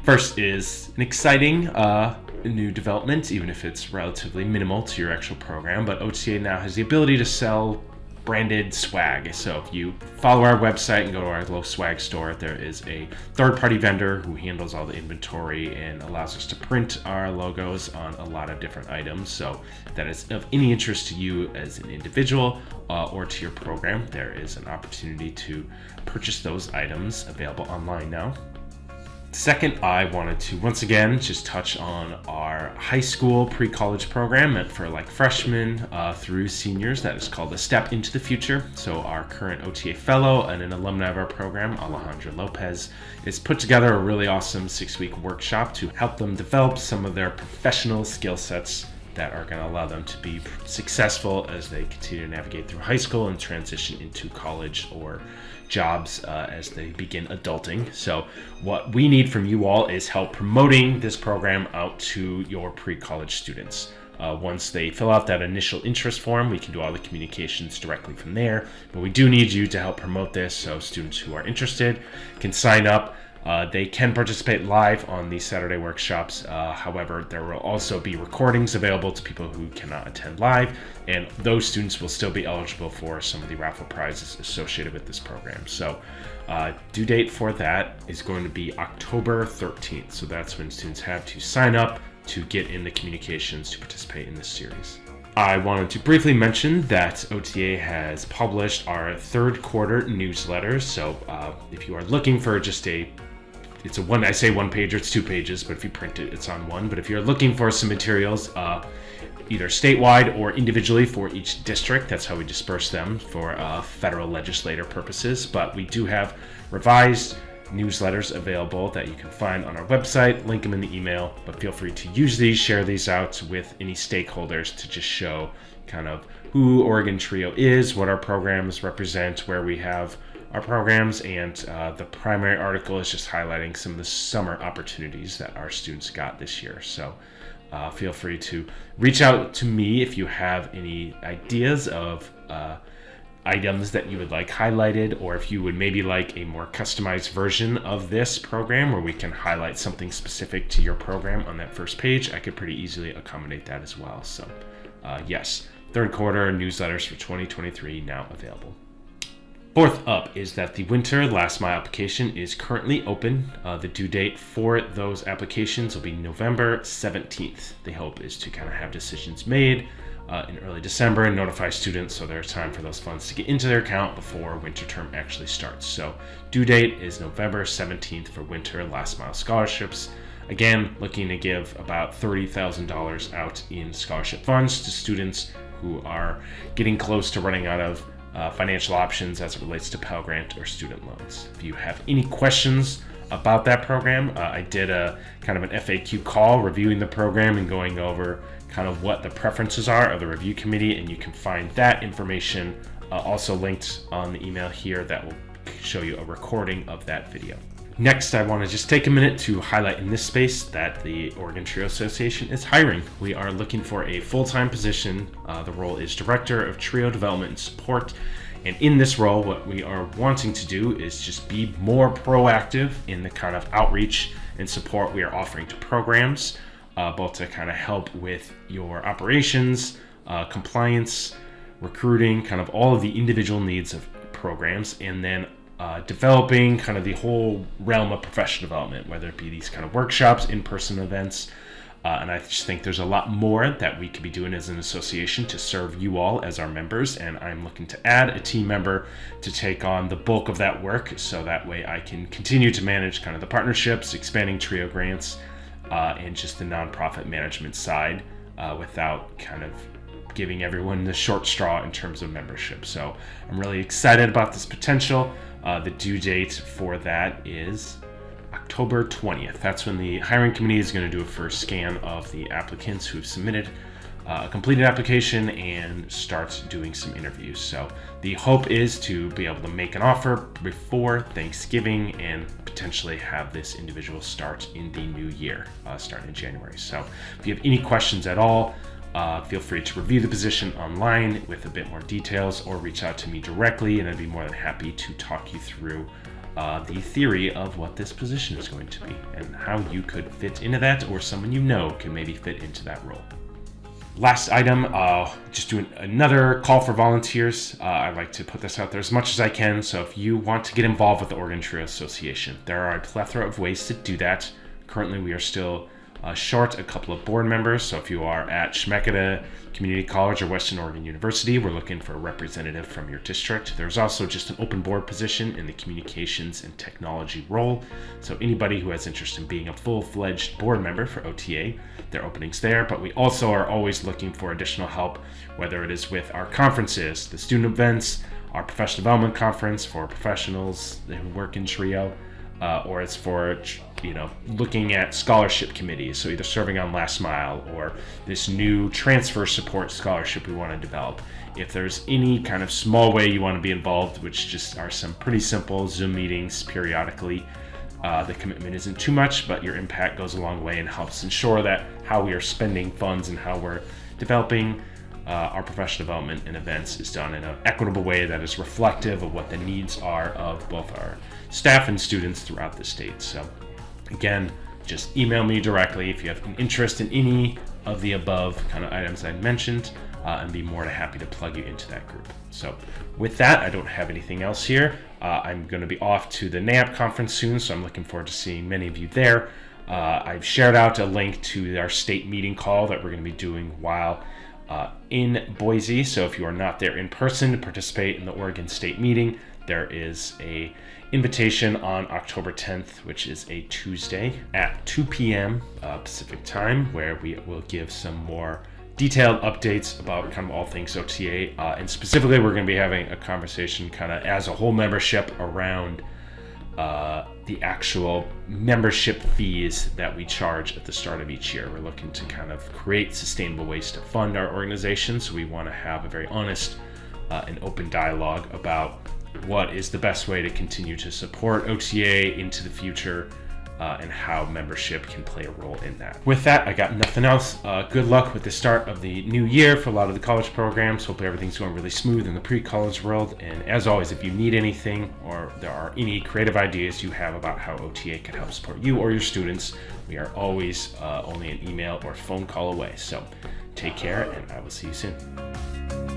First is an exciting new development, even if it's relatively minimal to your actual program, but OTA now has the ability to sell branded swag. So if you follow our website and go to our low swag store, there is a third-party vendor who handles all the inventory and allows us to print our logos on a lot of different items. So if that is of any interest to you as an individual or to your program, there is an opportunity to purchase those items available online now. Second, I wanted to once again just touch on our high school pre-college program meant for like freshmen through seniors. That is called A Step into the Future. So our current OTA fellow and an alumni of our program, Alejandra Lopez, has put together a really awesome 6-week workshop to help them develop some of their professional skill sets that are going to allow them to be successful as they continue to navigate through high school and transition into college or jobs as they begin adulting. So what we need from you all is help promoting this program out to your pre-college students. Once they fill out that initial interest form, we can do all the communications directly from there. But we do need you to help promote this, so students who are interested can sign up. They can participate live on these Saturday workshops. However, there will also be recordings available to people who cannot attend live, and those students will still be eligible for some of the raffle prizes associated with this program. So due date for that is going to be October 13th. So that's when students have to sign up to get in the communications to participate in this series. I wanted to briefly mention that OTA has published our third quarter newsletters. So if you are looking for just it's a one pager, it's 2 pages, but if you print it, it's on one. But if you're looking for some materials, either statewide or individually for each district, that's how we disperse them for federal legislator purposes. But we do have revised newsletters available that you can find on our website, link them in the email, but feel free to use these, share these out with any stakeholders to just show kind of who Oregon Trio is, what our programs represent, where we have our programs, and the primary article is just highlighting some of the summer opportunities that our students got this year. So feel free to reach out to me if you have any ideas of items that you would like highlighted, or if you would maybe like a more customized version of this program where we can highlight something specific to your program on that first page. I could pretty easily accommodate that as well. So yes, third quarter newsletters for 2023 now available. Fourth up is that the winter last mile application is currently open. The due date for those applications will be November 17th. The hope is to kind of have decisions made in early December and notify students so there's time for those funds to get into their account before winter term actually starts. So due date is November 17th for winter last mile scholarships. Again, looking to give about $30,000 out in scholarship funds to students who are getting close to running out of financial options as it relates to Pell Grant or student loans. If you have any questions about that program, I did a kind of an FAQ call reviewing the program and going over kind of what the preferences are of the review committee, and you can find that information also linked on the email here that will show you a recording of that video. Next, I want to just take a minute to highlight in this space that the Oregon Trio Association is hiring. We are looking for a full-time position. The role is Director of Trio Development and Support. And in this role, what we are wanting to do is just be more proactive in the kind of outreach and support we are offering to programs, both to kind of help with your operations, compliance, recruiting, kind of all of the individual needs of programs, and then developing kind of the whole realm of professional development, whether it be these kind of workshops, in-person events. And I just think there's a lot more that we could be doing as an association to serve you all as our members. And I'm looking to add a team member to take on the bulk of that work, so that way I can continue to manage kind of the partnerships, expanding Trio grants, and just the nonprofit management side without kind of giving everyone the short straw in terms of membership. So I'm really excited about this potential. The due date for that is October 20th. That's when the hiring committee is going to do a first scan of the applicants who've submitted a completed application and start doing some interviews. So the hope is to be able to make an offer before Thanksgiving and potentially have this individual start in the new year, starting in January. So if you have any questions at all, feel free to review the position online with a bit more details, or reach out to me directly, and I'd be more than happy to talk you through the theory of what this position is going to be and how you could fit into that, or someone you know can maybe fit into that role. Last item, just doing another call for volunteers. I like to put this out there as much as I can. So if you want to get involved with the Oregon Trail Association, there are a plethora of ways to do that. Currently, we are still short a couple of board members. So if you are at Chemeketa Community College or Western Oregon University, we're looking for a representative from your district. There's also just an open board position in the communications and technology role. So anybody who has interest in being a full-fledged board member for OTA, there are openings there. But we also are always looking for additional help, whether it is with our conferences, the student events, our professional development conference for professionals who work in TRIO, or it's for looking at scholarship committees, so either serving on Last Mile or this new transfer support scholarship we want to develop. If there's any kind of small way you want to be involved, which just are some pretty simple Zoom meetings periodically, the commitment isn't too much, but your impact goes a long way and helps ensure that how we are spending funds and how we're developing our professional development and events is done in an equitable way that is reflective of what the needs are of both our staff and students throughout the state. So again, just email me directly if you have an interest in any of the above kind of items I mentioned, and be more than happy to plug you into that group. So with that, I don't have anything else here. I'm going to be off to the NAMP conference soon, so I'm looking forward to seeing many of you there. I've shared out a link to our state meeting call that we're going to be doing while in Boise. So if you are not there in person to participate in the Oregon State meeting, there is a invitation on October 10th, which is a Tuesday at 2 p.m. Pacific time, where we will give some more detailed updates about kind of all things OTA. And specifically, we're going to be having a conversation kind of as a whole membership around the actual membership fees that we charge at the start of each year. We're looking to kind of create sustainable ways to fund our organization. So we want to have a very honest and open dialogue about what is the best way to continue to support OTA into the future, and how membership can play a role in that. With that, I got nothing else. Good luck with the start of the new year for a lot of the college programs. Hopefully everything's going really smooth in the pre-college world. And as always, if you need anything or there are any creative ideas you have about how OTA can help support you or your students, we are always only an email or phone call away. So take care, and I will see you soon.